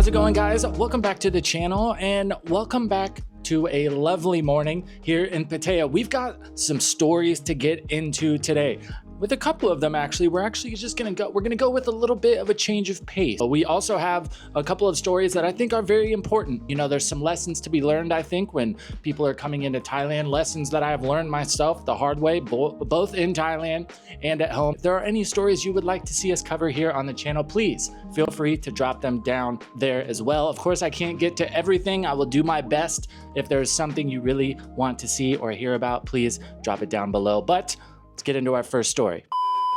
How's it going, guys? Welcome back to the channel and welcome back to a lovely morning here in Pattaya. We've got some stories to get into today. With a couple of them, actually, we're gonna go with a little bit of a change of pace. But we also have a couple of stories that I think are very important. You know, there's some lessons to be learned, I think, when people are coming into Thailand, lessons that I've learned myself the hard way, both in Thailand and at home. If there are any stories you would like to see us cover here on the channel, please feel free to drop them down there as well. Of course, I can't get to everything. I will do my best. If there's something you really want to see or hear about, please drop it down below. But let's get into our first story.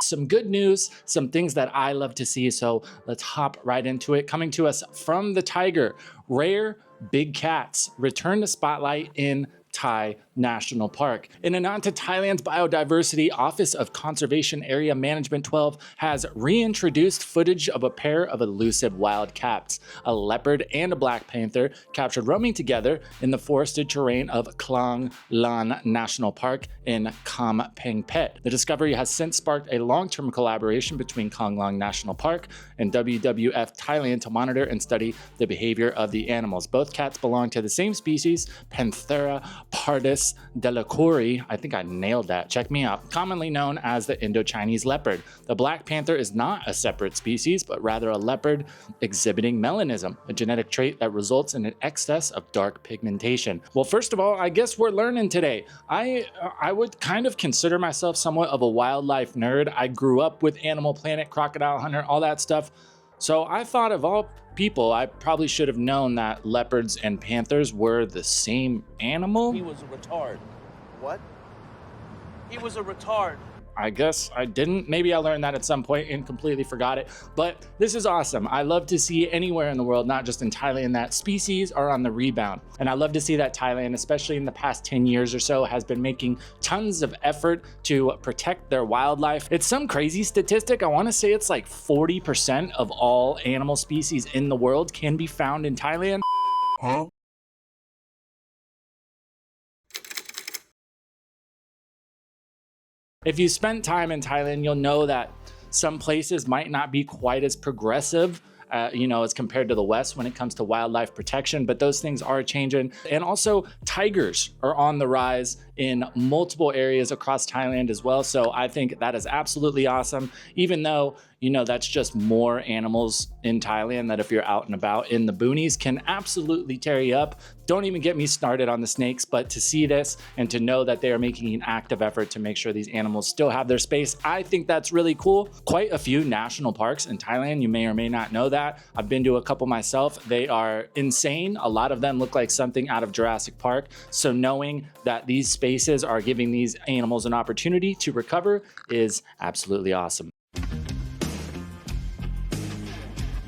Some good news, some things that I love to see, so let's hop right into it. Coming to us from the tiger, rare big cats return to spotlight in Thai National Park. In a nod to Thailand's Biodiversity, Office of Conservation Area Management 12 has reintroduced footage of a pair of elusive wild cats, a leopard and a black panther, captured roaming together in the forested terrain of Klang Lan National Park in Kam Peng Phet. The discovery has since sparked a long-term collaboration between Klang Lan National Park and WWF Thailand to monitor and study the behavior of the animals. Both cats belong to the same species, Panthera pardus delacouri, I think I nailed that, check me out, commonly known as the Indo-Chinese leopard. The black panther is not a separate species, but rather a leopard exhibiting melanism, a genetic trait that results in an excess of dark pigmentation. Well, first of all, I guess we're learning today. I would kind of consider myself somewhat of a wildlife nerd. I grew up with Animal Planet, Crocodile Hunter, all that stuff. So I thought of all people, I probably should have known that leopards and panthers were the same animal. He was a retard. What? He was a retard. I guess I didn't. Maybe I learned that at some point and completely forgot it. But this is awesome. I love to see anywhere in the world, not just in Thailand, that species are on the rebound. And I love to see that Thailand, especially in the past 10 years or so, has been making tons of effort to protect their wildlife. It's some crazy statistic. I want to say it's like 40% of all animal species in the world can be found in Thailand. Huh? If you spent time in Thailand, you'll know that some places might not be quite as progressive as compared to the West when it comes to wildlife protection, but those things are changing. And also tigers are on the rise in multiple areas across Thailand as well. So I think that is absolutely awesome, even though, that's just more animals in Thailand that if you're out and about in the boonies can absolutely tear you up. Don't even get me started on the snakes, but to see this and to know that they are making an active effort to make sure these animals still have their space, I think that's really cool. Quite a few national parks in Thailand, you may or may not know that. I've been to a couple myself. They are insane. A lot of them look like something out of Jurassic Park. So knowing that these spaces are giving these animals an opportunity to recover is absolutely awesome.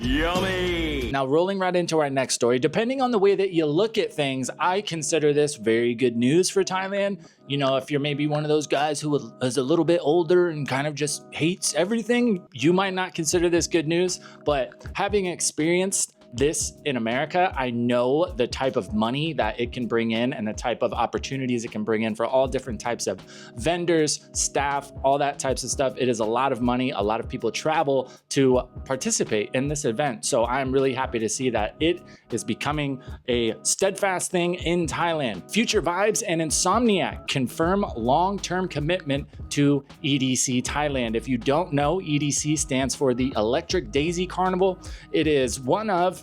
Yummy! Now, rolling right into our next story, depending on the way that you look at things, I consider this very good news for Thailand. If you're maybe one of those guys who is a little bit older and kind of just hates everything, you might not consider this good news. But having experienced this in America, I know the type of money that it can bring in and the type of opportunities it can bring in for all different types of vendors, staff, all that types of stuff. It is a lot of money. A lot of people travel to participate in this event. So I'm really happy to see that it is becoming a steadfast thing in Thailand. Future Vibes and Insomniac confirm long-term commitment to EDC Thailand. If you don't know, EDC stands for the Electric Daisy Carnival. It is one of,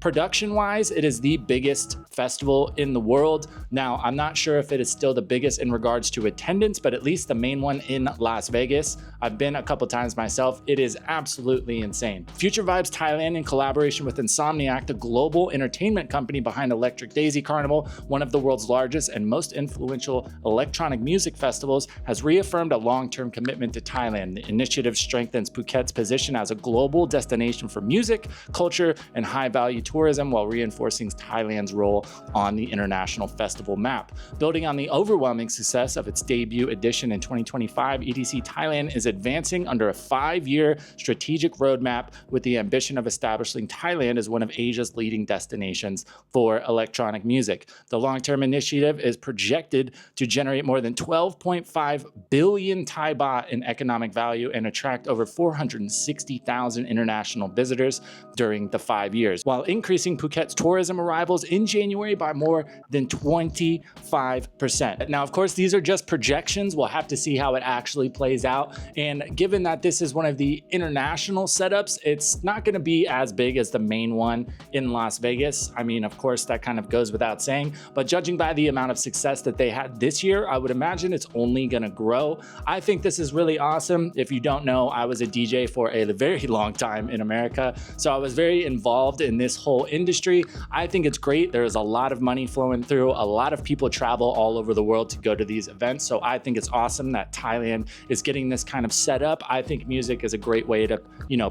production-wise, it is the biggest festival in the world. Now, I'm not sure if it is still the biggest in regards to attendance, but at least the main one in Las Vegas. I've been a couple times myself. It is absolutely insane. Future Vibes Thailand, in collaboration with Insomniac, the global entertainment company behind Electric Daisy Carnival, one of the world's largest and most influential electronic music festivals, has reaffirmed a long-term commitment to Thailand. The initiative strengthens Phuket's position as a global destination for music, culture, and high-value tourism while reinforcing Thailand's role on the international festival map. Building on the overwhelming success of its debut edition in 2025, EDC Thailand is advancing under a 5-year strategic roadmap with the ambition of establishing Thailand as one of Asia's leading destinations for electronic music. The long-term initiative is projected to generate more than 12.5 billion Thai baht in economic value and attract over 460,000 international visitors during the 5 years, while increasing Phuket's tourism arrivals in January by more than 25%. Now, of course, these are just projections. We'll have to see how it actually plays out. And given that this is one of the international setups, it's not going to be as big as the main one in Las Vegas. I mean, of course, that kind of goes without saying, but judging by the amount of success that they had this year, I would imagine it's only going to grow. I think this is really awesome. If you don't know, I was a DJ for a very long time in America, so I was very involved in this whole industry. I think it's great. There's a lot of money flowing through. A lot of people travel all over the world to go to these events, so I think it's awesome that Thailand is getting this kind of set up. I think music is a great way to,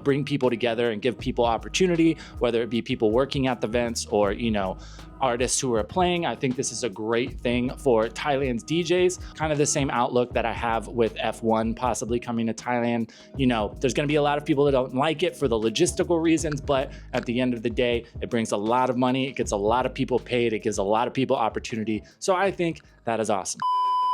bring people together and give people opportunity, whether it be people working at the events or, artists who are playing. I think this is a great thing for Thailand's DJs. Kind of the same outlook that I have with F1 possibly coming to Thailand. There's going to be a lot of people that don't like it for the logistical reasons, but at the end of the day, it brings a lot of money. It gets a lot of people paid. It gives a lot of people opportunity. So I think that is awesome.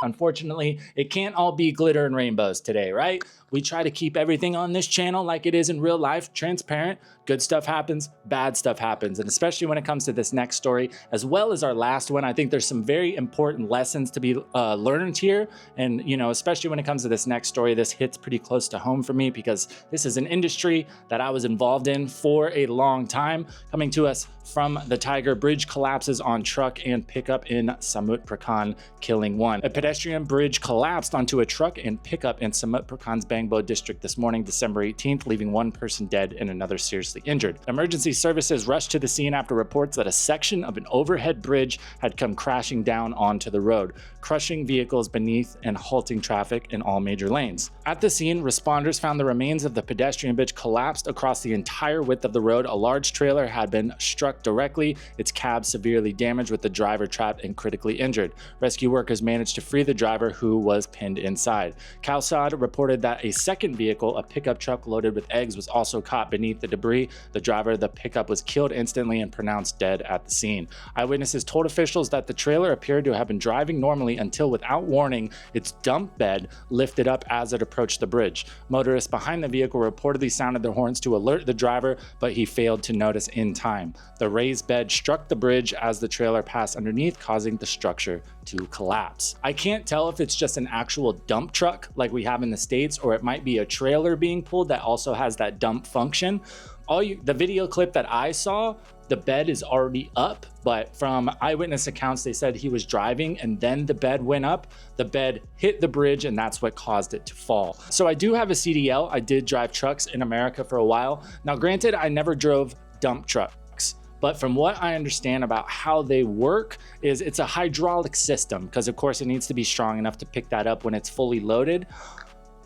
Unfortunately, it can't all be glitter and rainbows today, right? We try to keep everything on this channel like it is in real life, transparent. Good stuff happens, bad stuff happens. And especially when it comes to this next story, as well as our last one, I think there's some very important lessons to be learned here. And, especially when it comes to this next story, this hits pretty close to home for me because this is an industry that I was involved in for a long time. Coming to us from the Tiger, bridge collapses on truck and pickup in Samut Prakan, killing one. A pedestrian bridge collapsed onto a truck and pickup in Samut Prakan's Bangbo district this morning, December 18th, leaving one person dead and another seriously injured. Emergency services rushed to the scene after reports that a section of an overhead bridge had come crashing down onto the road, crushing vehicles beneath and halting traffic in all major lanes. At the scene, responders found the remains of the pedestrian bridge collapsed across the entire width of the road. A large trailer had been struck directly, its cab severely damaged with the driver trapped and critically injured. Rescue workers managed to free the driver who was pinned inside. Khalsad reported that a second vehicle, a pickup truck loaded with eggs, was also caught beneath the debris. The driver of the pickup was killed instantly and pronounced dead at the scene. Eyewitnesses told officials that the trailer appeared to have been driving normally until, without warning, its dump bed lifted up as it approached the bridge. Motorists behind the vehicle reportedly sounded their horns to alert the driver, but he failed to notice in time. The raised bed struck the bridge as the trailer passed underneath, causing the structure to collapse. I can't tell if it's just an actual dump truck like we have in the States, or it might be a trailer being pulled that also has that dump function. The video clip that I saw, the bed is already up, but from eyewitness accounts, they said he was driving and then the bed went up, the bed hit the bridge, and that's what caused it to fall. So I do have a CDL. I did drive trucks in America for a while. Now, granted, I never drove dump trucks, but from what I understand about how they work is it's a hydraulic system, because of course it needs to be strong enough to pick that up when it's fully loaded.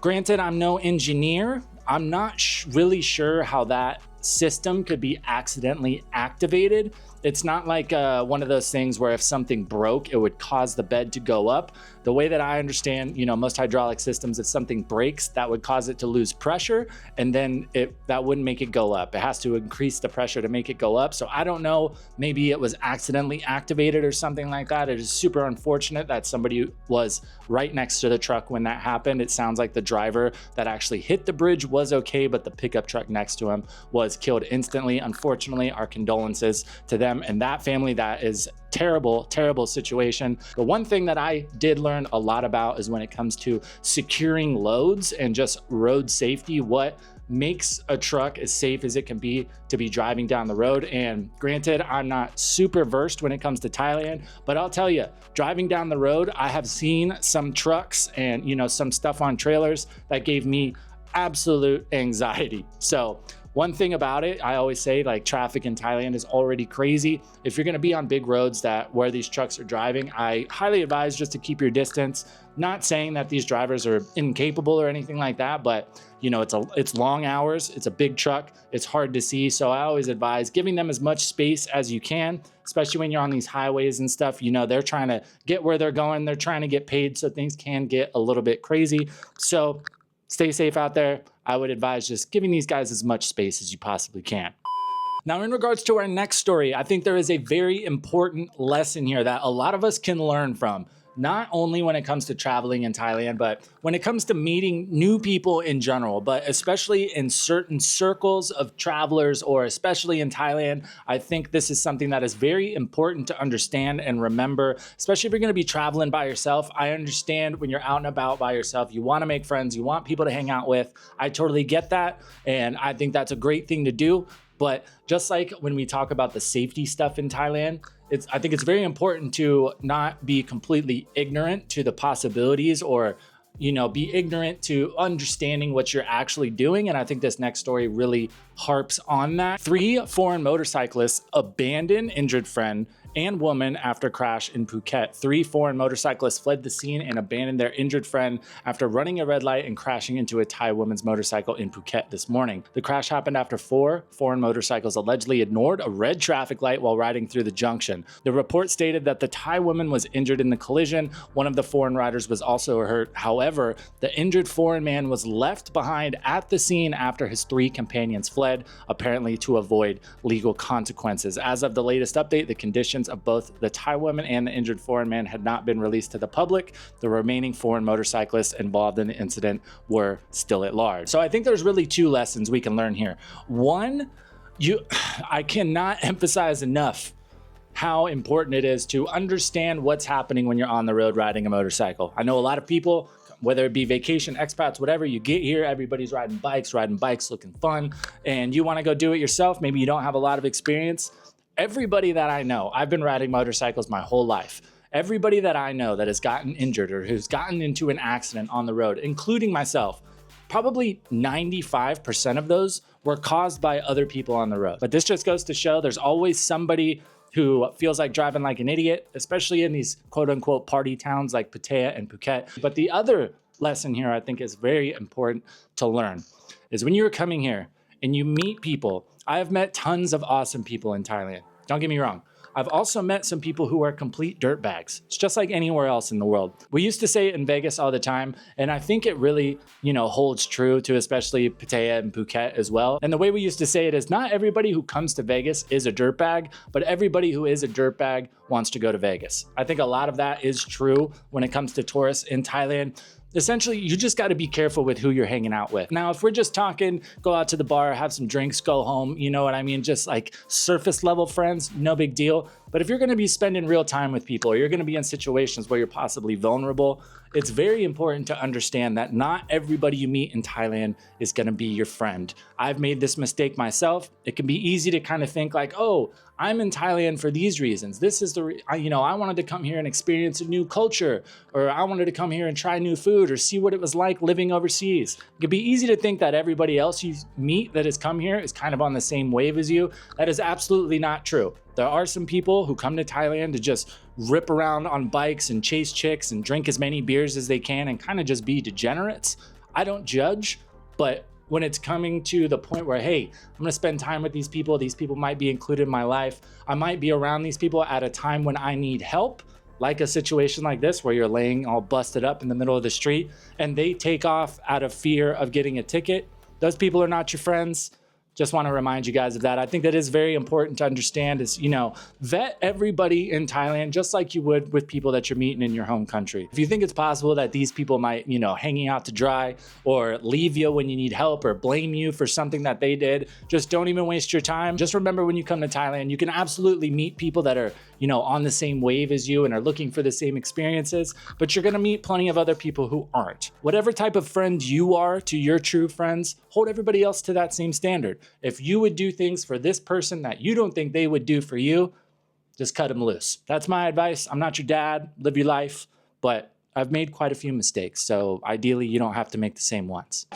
Granted, I'm no engineer. I'm not really sure how that system could be accidentally activated. It's not like one of those things where if something broke, it would cause the bed to go up. The way that I understand, most hydraulic systems, if something breaks, that would cause it to lose pressure, and then that wouldn't make it go up. It has to increase the pressure to make it go up. So I don't know, maybe it was accidentally activated or something like that. It is super unfortunate that somebody was right next to the truck when that happened. It sounds like the driver that actually hit the bridge was okay, but the pickup truck next to him was killed instantly. Unfortunately, our condolences to them and that family. That is terrible situation. The one thing that I did learn a lot about is when it comes to securing loads and just road safety, what makes a truck as safe as it can be to be driving down the road. And granted, I'm not super versed when it comes to Thailand, but I'll tell you, driving down the road, I have seen some trucks and some stuff on trailers that gave me absolute anxiety. So one thing about it, I always say, like, traffic in Thailand is already crazy. If you're going to be on big roads where these trucks are driving, I highly advise just to keep your distance. Not saying that these drivers are incapable or anything like that, but You know, it's long hours, it's a big truck, it's hard to see. So I always advise giving them as much space as you can, especially when you're on these highways and stuff. You know, they're trying to get where they're going, they're trying to get paid, so things can get a little bit crazy. So stay safe out there. I would advise just giving these guys as much space as you possibly can. Now, in regards to our next story, I think there is a very important lesson here that a lot of us can learn from. Not only when it comes to traveling in Thailand, but when it comes to meeting new people in general, but especially in certain circles of travelers, or especially in Thailand, I think this is something that is very important to understand and remember, especially if you're going to be traveling by yourself. I understand when you're out and about by yourself, you want to make friends, you want people to hang out with. I totally get that, and I think that's a great thing to do. But just like when we talk about the safety stuff in Thailand, I think it's very important to not be completely ignorant to the possibilities, or, you know, be ignorant to understanding what you're actually doing. And I think this next story really harps on that. 3 foreign motorcyclists abandon injured friend and woman after crash in Phuket. 3 foreign motorcyclists fled the scene and abandoned their injured friend after running a red light and crashing into a Thai woman's motorcycle in Phuket this morning. The crash happened after 4 foreign motorcycles allegedly ignored a red traffic light while riding through the junction. The report stated that the Thai woman was injured in the collision. One of the foreign riders was also hurt. However, the injured foreign man was left behind at the scene after his 3 companions fled, apparently to avoid legal consequences. As of the latest update, the conditions of both the Thai woman and the injured foreign man had not been released to the public. The remaining foreign motorcyclists involved in the incident were still at large. So I think there's really 2 lessons we can learn here. One, I cannot emphasize enough how important it is to understand what's happening when you're on the road riding a motorcycle. I know a lot of people, whether it be vacation, expats, whatever, you get here, everybody's riding bikes, looking fun, and you want to go do it yourself. Maybe you don't have a lot of experience. Everybody that I know, I've been riding motorcycles my whole life. Everybody that I know that has gotten injured or who's gotten into an accident on the road, including myself, probably 95% of those were caused by other people on the road. But this just goes to show there's always somebody who feels like driving like an idiot, especially in these quote unquote party towns like Pattaya and Phuket. But the other lesson here I think is very important to learn is when you're coming here and you meet people. I have met tons of awesome people in Thailand. Don't get me wrong. I've also met some people who are complete dirtbags. It's just like anywhere else in the world. We used to say it in Vegas all the time, and I think it really, holds true to especially Pattaya and Phuket as well. And the way we used to say it is not everybody who comes to Vegas is a dirtbag, but everybody who is a dirtbag wants to go to Vegas. I think a lot of that is true when it comes to tourists in Thailand. Essentially, you just got to be careful with who you're hanging out with. Now, if we're just talking, go out to the bar, have some drinks, go home, you know what I mean? Just like surface level friends, no big deal. But if you're going to be spending real time with people, or you're going to be in situations where you're possibly vulnerable, it's very important to understand that not everybody you meet in Thailand is going to be your friend. I've made this mistake myself. It can be easy to kind of think like, oh, I'm in Thailand for these reasons. This is I wanted to come here and experience a new culture, or I wanted to come here and try new food or see what it was like living overseas. It could be easy to think that everybody else you meet that has come here is kind of on the same wave as you. That is absolutely not true. There are some people who come to Thailand to just rip around on bikes and chase chicks and drink as many beers as they can and kind of just be degenerates. I don't judge, but when it's coming to the point where, hey, I'm gonna spend time with these people might be included in my life, I might be around these people at a time when I need help, like a situation like this where you're laying all busted up in the middle of the street and they take off out of fear of getting a ticket. Those people are not your friends. Just want to remind you guys of that. I think that is very important to understand is, vet everybody in Thailand just like you would with people that you're meeting in your home country. If you think it's possible that these people might, hanging out to dry or leave you when you need help or blame you for something that they did, just don't even waste your time. Just remember when you come to Thailand, you can absolutely meet people that are, on the same wave as you and are looking for the same experiences, but you're going to meet plenty of other people who aren't. Whatever type of friend you are to your true friends, hold everybody else to that same standard. If you would do things for this person that you don't think they would do for you, just cut them loose. That's my advice. I'm not your dad. Live your life. But I've made quite a few mistakes. So ideally, you don't have to make the same ones.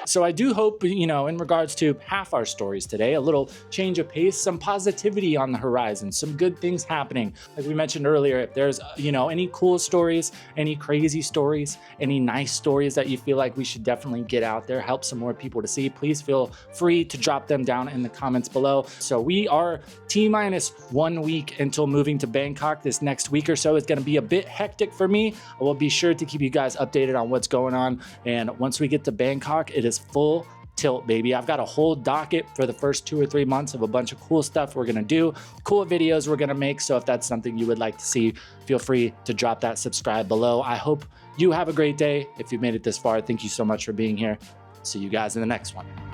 So I do hope, in regards to half our stories today, a little change of pace, some positivity on the horizon, some good things happening. Like we mentioned earlier, if there's, any cool stories, any crazy stories, any nice stories that you feel like we should definitely get out there, help some more people to see, please feel free to drop them down in the comments below. So we are T-minus 1 week until moving to Bangkok. This next week or so is going to be a bit hectic for me. I will be sure to keep you guys updated on what's going on. And once we get to Bangkok, it is full tilt, baby. I've got a whole docket for the first 2 or 3 months of a bunch of cool stuff we're gonna do, cool videos we're gonna make. So if that's something you would like to see, feel free to drop that subscribe below. I hope you have a great day. If you've made it this far, thank you so much for being here. See you guys in the next one.